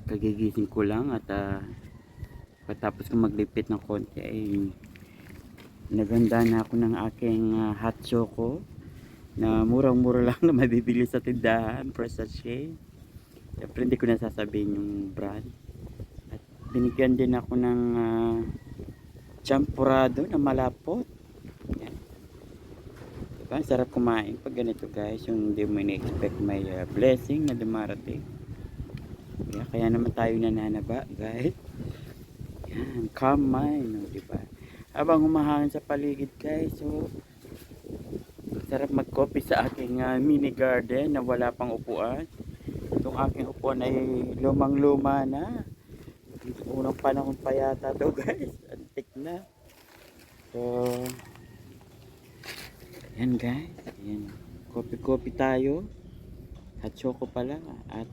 Kagigising ko lang at pagkatapos ko maglipit ng konti ay naganda na ako ng aking hot choco na murang-mura lang na mabibili sa tindahan, fresh sachet. Siyempre hindi ko nasasabihin yung brand. At binigyan din ako ng champurado na malapot. Yan. Diba? Sarap kumain pag ganito guys, yung hindi mo in-expect may blessing na dumarating. Kaya naman tayo nananaba guys. Yan, calm mind, no, diba? Habang humahangin sa paligid guys, so sarap mag-coffee sa aking mini garden na wala pang upuan. Itong aking upuan ay lumang-luma na. Unang panahon pa yata to guys, antik na. So, yan guys, yan. Coffee tayo. At choco pala. At